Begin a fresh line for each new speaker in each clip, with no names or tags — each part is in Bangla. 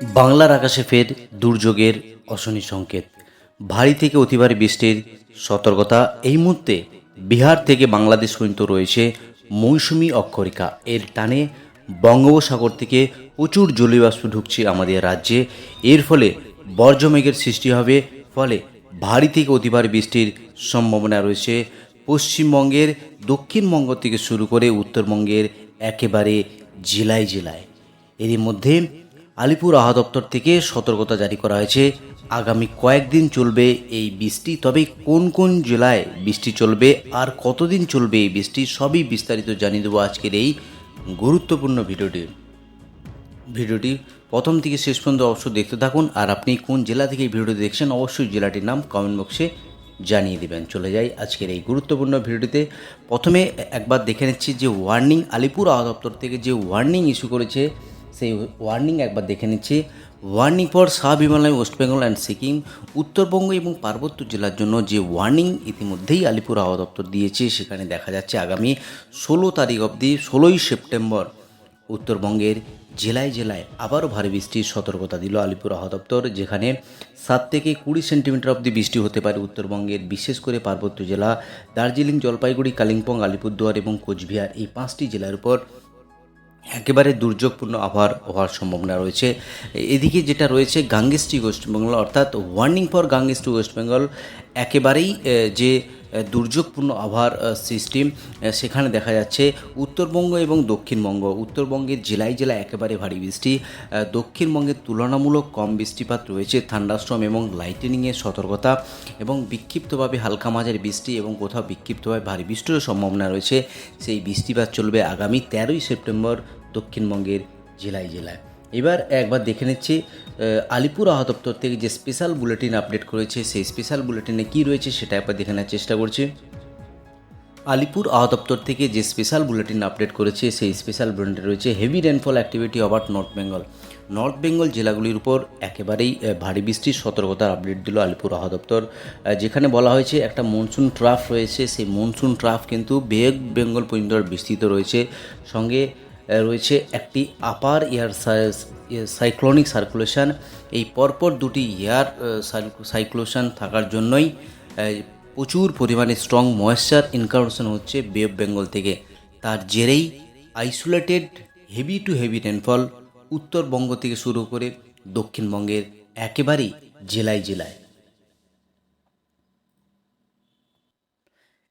বাংলার আকাশে ফের দুর্যোগের অশনি সংকেত। ভারী থেকে অতি ভারী বৃষ্টির সতর্কতা। এই মুহূর্তে বিহার থেকে বাংলাদেশ পর্যন্ত রয়েছে মৌসুমি অক্ষরেখা। এর টানে বঙ্গোপসাগর থেকে প্রচুর জলীয়বাষ্প ঢুকছে আমাদের রাজ্যে। এর ফলে বর্জ্যমেঘের সৃষ্টি হবে, ফলে ভারী থেকে অতি ভারী বৃষ্টির সম্ভাবনা রয়েছে পশ্চিমবঙ্গের দক্ষিণবঙ্গ থেকে শুরু করে উত্তরবঙ্গের একেবারে জেলায় জেলায়। এরই মধ্যে আলিপুর আবহাওয়া দপ্তর থেকে সতর্কতা জারি করা হয়েছে। আগামী কয়েকদিন চলবে এই বৃষ্টি, তবে কোন কোন জেলায় বৃষ্টি চলবে আর কতদিন চলবে এই বৃষ্টি সবই বিস্তারিত জানিয়ে দেবো আজকের এই গুরুত্বপূর্ণ ভিডিওটি প্রথম থেকে শেষ পর্যন্ত অবশ্যই দেখতে থাকুন। আর আপনি কোন জেলা থেকে এই ভিডিওটি দেখছেন অবশ্যই জেলাটির নাম কমেন্ট বক্সে জানিয়ে দেবেন। চলে যাই আজকের এই গুরুত্বপূর্ণ ভিডিওটিতে। প্রথমে একবার দেখে নিচ্ছি যে ওয়ার্নিং আলিপুর আবহাওয়া দপ্তর থেকে যে ওয়ার্নিং ইস্যু করেছে সেই ওয়ার্নিং একবার দেখে নিচ্ছি। Warning for sub Himalaya, West Bengal and Sikkim, Uttarbanga এবং পার্বত্য জেলার জন্য যে ওয়ার্নিং ইতিমধ্যেই আলিপুর আবহাওয়া দপ্তর দিয়েছে, সেখানে দেখা যাচ্ছে আগামী 16 তারিখ অবধি 16ই সেপ্টেম্বর উত্তরবঙ্গের জেলায় জেলায় আবারও ভারী বৃষ্টির সতর্কতা দিল আলিপুর আবহাওয়া দপ্তর, যেখানে 7 থেকে 20 সেন্টিমিটার অবধি বৃষ্টি হতে পারে উত্তরবঙ্গের বিশেষ করে পার্বত্য জেলা দার্জিলিং, জলপাইগুড়ি, কালিম্পং, আলিপুরদুয়ার এবং কোচবিহার এই 5টি জেলার উপর একেবারে দুর্যোগপূর্ণ আবহাওয়ার হওয়ার সম্ভাবনা রয়েছে। এদিকে যেটা রয়েছে গাঙ্গেস টু ওয়েস্ট বেঙ্গল, অর্থাৎ warning for Ganges to West Bengal, একেবারেই যে দুর্যোগপূর্ণ আবহাওয়ার সিস্টেম, সেখানে দেখা যাচ্ছে উত্তরবঙ্গ এবং দক্ষিণবঙ্গ, উত্তরবঙ্গের জেলায় জেলায় একেবারে ভারী বৃষ্টি, দক্ষিণবঙ্গের তুলনামূলক কম বৃষ্টিপাত রয়েছে, থান্ডারস্টর্ম এবং লাইটেনিংয়ের সতর্কতা এবং বিক্ষিপ্তভাবে হালকা মাঝারি বৃষ্টি এবং কোথাও বিক্ষিপ্তভাবে ভারী বৃষ্টিরও সম্ভাবনা রয়েছে। সেই বৃষ্টিপাত চলবে আগামী 13ই সেপ্টেম্বর দক্ষিণবঙ্গের জেলায় জেলায়। এবার একবার দেখে নিচ্ছি আলিপুর আবহাওয়া দপ্তর থেকে যে স্পেশাল বুলেটিন আপডেট করেছে, সেই স্পেশাল বুলেটিনে কী রয়েছে সেটা একবার দেখে নেওয়ার চেষ্টা করছি। আলিপুর আবহাওয়া দপ্তর থেকে যে স্পেশাল বুলেটিন আপডেট করেছে, সেই স্পেশাল বুলেটিনে রয়েছে heavy rainfall activity over north Bengal জেলাগুলির উপর একেবারেই ভারী বৃষ্টির সতর্কতার আপডেট দিল আলিপুর আবহাওয়া দপ্তর, যেখানে বলা হয়েছে একটা মনসুন ট্রাফ রয়েছে, সেই মনসুন ট্রাফ কিন্তু বেঙ্গল পর্যন্ত বিস্তৃত রয়েছে, সঙ্গে রয়েছে একটি আপার এয়ার সাইক্লোনিক সার্কুলেশন। এই পরপর দুটি এয়ার সাইক্লোশন থাকার জন্যই প্রচুর পরিমাণে স্ট্রং ময়েশ্চার ইনকারশন হচ্ছে বে অফ বেঙ্গল থেকে। তার জেরেই isolated heavy two heavy rainfall Uttarbanga থেকে শুরু করে দক্ষিণবঙ্গের একেবারেই জেলায় জেলায়।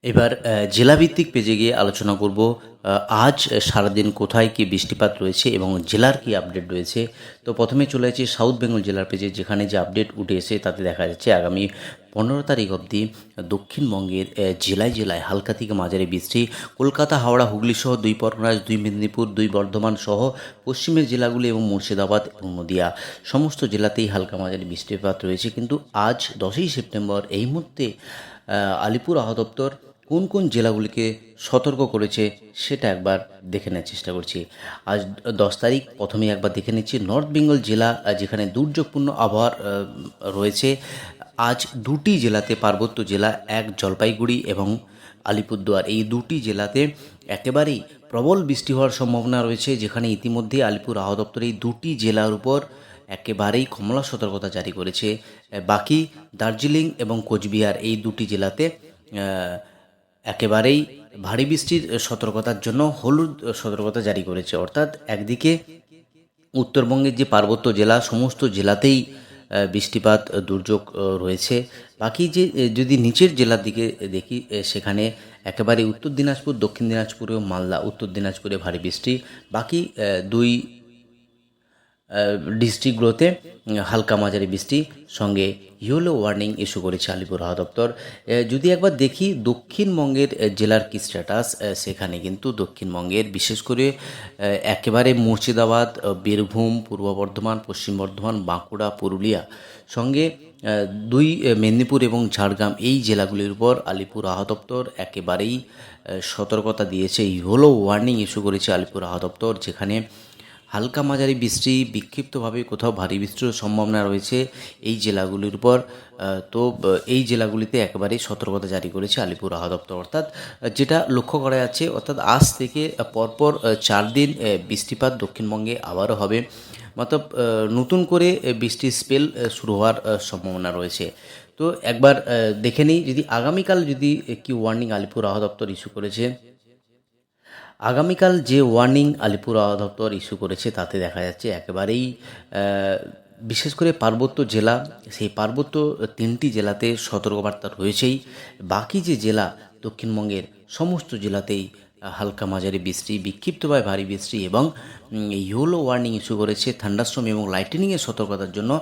এবার জেলাভিত্তিক পেজে গিয়ে আলোচনা করব আজ সারাদিন কোথায় কী বৃষ্টিপাত রয়েছে এবং জেলার কী আপডেট রয়েছে। তো প্রথমে চলে যাচ্ছি সাউথ বেঙ্গল জেলার পেজে, যেখানে যে আপডেট উঠে এসে তাতে দেখা যাচ্ছে আগামী 15 তারিখ অবধি দক্ষিণবঙ্গের জেলায় জেলায় হালকা থেকে মাঝারি বৃষ্টি। কলকাতা, হাওড়া, হুগলি সহ 2 পরগনা, 2 মেদিনীপুর, 2 বর্ধমান সহ পশ্চিমের জেলাগুলি এবং মুর্শিদাবাদ এবং নদিয়া সমস্ত জেলাতেই হালকা মাঝারি বৃষ্টিপাত রয়েছে। কিন্তু আজ 10ই সেপ্টেম্বর এই মুহূর্তে আলিপুর আবহাওয়া দপ্তর কোন কোন জেলাগুলিকে সতর্ক করেছে সেটা একবার দেখে নেওয়ার চেষ্টা করছি। আজ 10 তারিখ প্রথমেই একবার দেখে নিচ্ছি নর্থ বেঙ্গল জেলা, যেখানে দুর্যোগপূর্ণ আবহাওয়ার রয়েছে। আজ 2টি জেলাতে, পার্বত্য জেলা এক জলপাইগুড়ি এবং আলিপুরদুয়ার, এই 2টি জেলাতে একেবারেই প্রবল বৃষ্টি হওয়ার সম্ভাবনা রয়েছে, যেখানে ইতিমধ্যে আলিপুর আবহাওয়া দপ্তর এই 2টি জেলার উপর একেবারেই কমলা সতর্কতা জারি করেছে। বাকি দার্জিলিং এবং কোচবিহার এই 2টি জেলাতে একেবারেই ভারী বৃষ্টির সতর্কতার জন্য হলুদ সতর্কতা জারি করেছে। অর্থাৎ একদিকে উত্তরবঙ্গের যে পার্বত্য জেলা সমস্ত জেলাতেই বৃষ্টিপাত দুর্যোগ রয়েছে। বাকি যে যদি নিচের জেলার দিকে দেখি, সেখানে একেবারে উত্তর দিনাজপুর, দক্ষিণ দিনাজপুরে ও মালদা, উত্তর দিনাজপুরে ভারী বৃষ্টি, বাকি 2 ডিস্ট্রিক্টগুলোতে হালকা মাঝারি বৃষ্টি, সঙ্গে ইয়েলো ওয়ার্নিং ইস্যু করেছে আলিপুর আবহাওয়া দপ্তর। যদি একবার দেখি দক্ষিণবঙ্গের জেলার কী স্ট্যাটাস, সেখানে কিন্তু দক্ষিণবঙ্গের বিশেষ করে একেবারে মুর্শিদাবাদ, বীরভূম, পূর্ব বর্ধমান, পশ্চিম বর্ধমান, বাঁকুড়া, পুরুলিয়া, সঙ্গে 2 মেদিনীপুর এবং ঝাড়গ্রাম এই জেলাগুলির উপর আলিপুর আবহাওয়া দপ্তর একেবারেই সতর্কতা দিয়েছে, ইয়েলো ওয়ার্নিং ইস্যু করেছে আলিপুর আবহাওয়া দপ্তর, যেখানে হালকা মাঝারি বৃষ্টি, বিক্ষিপ্তভাবে কোথাও ভারী বৃষ্টির সম্ভাবনা রয়েছে এই জেলাগুলির উপর। তো এই জেলাগুলিতে একেবারেই সতর্কতা জারি করেছে আলিপুর আবহাওয়া দপ্তর। অর্থাৎ যেটা লক্ষ্য করা যাচ্ছে, অর্থাৎ আজ থেকে পরপর 4 দিন বৃষ্টিপাত দক্ষিণবঙ্গে আবারও হবে। মতলব নতুন করে বৃষ্টির স্পেল শুরু হওয়ার সম্ভাবনা রয়েছে। তো একবার দেখে নিই, যদি আগামীকাল যদি কি ওয়ার্নিং আলিপুর আবহাওয়া দপ্তর ইস্যু করেছে। আগামীকাল যে ওয়ার্নিং আলিপুর আবহাওয়া দপ্তর ইস্যু করেছে তাতে দেখা যাচ্ছে একেবারেই বিশেষ করে পার্বত্য জেলা, সেই পার্বত্য 3টি জেলাতে সতর্কবার্তা রয়েছেই। বাকি যে জেলা দক্ষিণবঙ্গের সমস্ত জেলাতেই হালকা মাঝারি বৃষ্টি, বিক্ষিপ্তভাবে ভারী বৃষ্টি এবং ইয়েলো ওয়ার্নিং ইস্যু করেছে থান্ডারস্টর্ম এবং লাইটেনিংয়ের সতর্কতার জন্য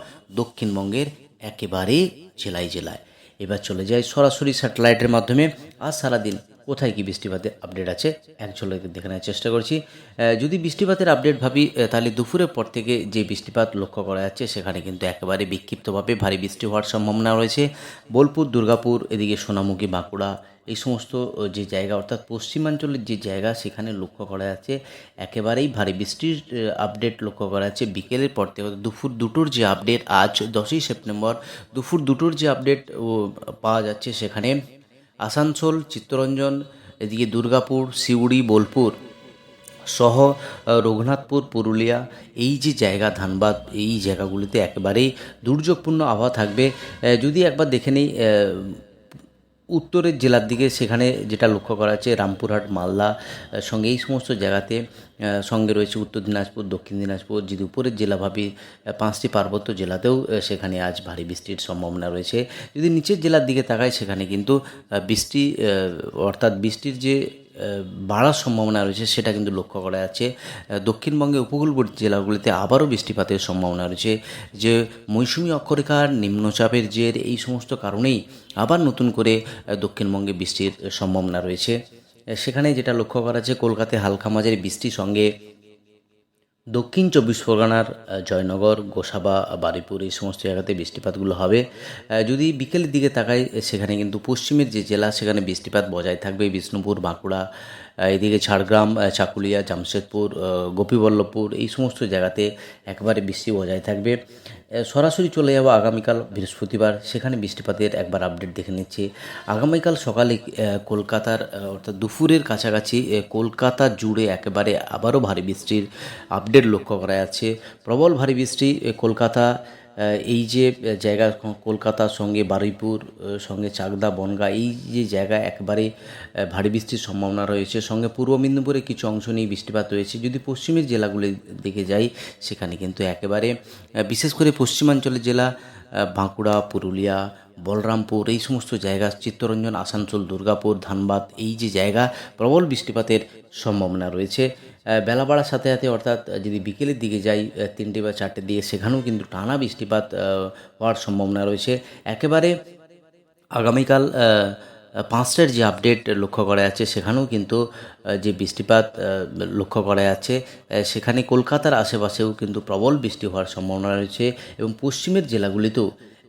দক্ষিণবঙ্গের একেবারে জেলায় জেলায়। এবার চলে যায় সরাসরি স্যাটেলাইটের মাধ্যমে আজ সারাদিন কোথায় কি বৃষ্টিপাতের আপডেট আছে এক ঝলকে দেখে নেওয়ার চেষ্টা করছি। যদি বৃষ্টিপাতের আপডেট ভাবি তাহলে দুপুরের পর থেকে যে বৃষ্টিপাত লক্ষ্য করা যাচ্ছে সেখানে কিন্তু একেবারে বিক্ষিপ্তভাবে ভারী বৃষ্টি হওয়ার সম্ভাবনা রয়েছে। বোলপুর, দুর্গাপুর, এদিকে সোনামুখী, বাঁকুড়া এই সমস্ত যে জায়গা অর্থাৎ পশ্চিমাঞ্চলের যে জায়গা সেখানে লক্ষ্য করা যাচ্ছে একেবারেই ভারী বৃষ্টির আপডেট লক্ষ্য করা যাচ্ছে বিকেলের পর থেকে। দুপুর দুটোর যে আপডেট আজ 10ই সেপ্টেম্বর দুপুর দুটোর যে আপডেট পাওয়া যাচ্ছে সেখানে আসানসোল, চিত্তরঞ্জন, এদিকে দুর্গাপুর, সিউড়ি, বোলপুর সহ রঘুনাথপুর, পুরুলিয়া এই যে জায়গা, ধানবাদ এই জায়গাগুলিতে একেবারেই দুর্যোগপূর্ণ আবহাওয়া থাকবে। যদি একবার দেখে নিই উত্তরের জেলার দিকে, সেখানে যেটা লক্ষ্য করা যাচ্ছে রামপুরহাট, মালদা সঙ্গে এই সমস্ত জায়গাতে সঙ্গে রয়েছে উত্তর দিনাজপুর, দক্ষিণ দিনাজপুর। যদি উপরের জেলা ভাবি 5টি পার্বত্য জেলাতেও সেখানে আজ ভারী বৃষ্টির সম্ভাবনা রয়েছে। যদি নিচের জেলার দিকে তাকাই সেখানে কিন্তু বৃষ্টি অর্থাৎ বৃষ্টির যে বাড়ার সম্ভাবনা রয়েছে সেটা কিন্তু লক্ষ্য করা যাচ্ছে। দক্ষিণবঙ্গে উপকূলবর্তী জেলাগুলিতে আবারও বৃষ্টিপাতের সম্ভাবনা রয়েছে। যে মৌসুমি অক্ষরেখার নিম্নচাপের জের এই সমস্ত কারণেই আবার নতুন করে দক্ষিণবঙ্গে বৃষ্টির সম্ভাবনা রয়েছে। সেখানে যেটা লক্ষ্য করা যাচ্ছে কলকাতায় হালকা মাঝারি বৃষ্টির সঙ্গে দক্ষিণ 24 পরগনার জয়নগর, গোসাবা, বারুইপুর এই সমস্ত জায়গাতে বৃষ্টিপাতগুলো হবে। যদি বিকেলের দিকে তাকাই সেখানে কিন্তু পশ্চিমের যে জেলা সেখানে বৃষ্টিপাত বজায় থাকবে। বিষ্ণুপুর, বাঁকুড়া, এদিকে ঝাড়গ্রাম, চাকুলিয়া, জামশেদপুর, গোপীবল্লভপুর এই সমস্ত জায়গাতে একেবারে বৃষ্টি বজায় থাকবে। সরাসরি চলে যাব আগামীকাল বৃহস্পতিবার, সেখানে বৃষ্টিপাতের একবার আপডেট দেখে নিচ্ছি। আগামীকাল সকালে কলকাতার অর্থাৎ দুপুরের কাছাকাছি কলকাতা জুড়ে একেবারে আবারও ভারী বৃষ্টির আপডেট লক্ষ্য করা যাচ্ছে। প্রবল ভারী বৃষ্টি কলকাতা এই যে জায়গা, কলকাতার সঙ্গে বারুইপুর সঙ্গে চাকদা, বনগাঁ এই যে জায়গা একেবারে ভারী বৃষ্টির সম্ভাবনা রয়েছে। সঙ্গে পূর্ব মেদিনীপুরে কিছু অংশ নিয়ে বৃষ্টিপাত রয়েছে। যদি পশ্চিমের জেলাগুলির দিকে যাই সেখানে কিন্তু একেবারে বিশেষ করে পশ্চিমাঞ্চলের জেলা বাঁকুড়া, পুরুলিয়া, বলরামপুর এই সমস্ত জায়গা, চিত্তরঞ্জন, আসানসোল, দুর্গাপুর, ধানবাদ এই যে জায়গা প্রবল বৃষ্টিপাতের সম্ভাবনা রয়েছে। বেলা বাড়ার সাথে সাথে অর্থাৎ যদি বিকেলের দিকে যাই 3টে বা 4টের দিকে সেখানেও কিন্তু টানা বৃষ্টিপাত হওয়ার সম্ভাবনা রয়েছে। একেবারে আগামীকাল 5টার যে আপডেট লক্ষ্য করা যাচ্ছে সেখানেও কিন্তু যে বৃষ্টিপাত লক্ষ্য করা যাচ্ছে সেখানে কলকাতার আশেপাশেও কিন্তু প্রবল বৃষ্টি হওয়ার সম্ভাবনা রয়েছে এবং পশ্চিমের জেলাগুলিতেও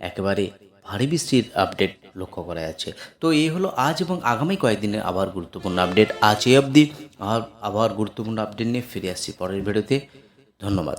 একেবারে ভারী বৃষ্টির আপডেট লক্ষ্য করা যাচ্ছে। তো এই হলো আজ এবং আগামী কয়েকদিনের আবহাওয়ার গুরুত্বপূর্ণ আপডেট। আজ এই অবধি আবহাওয়ার গুরুত্বপূর্ণ আপডেট নিয়ে ফিরে আসছি পরের ভিডিওতে। ধন্যবাদ।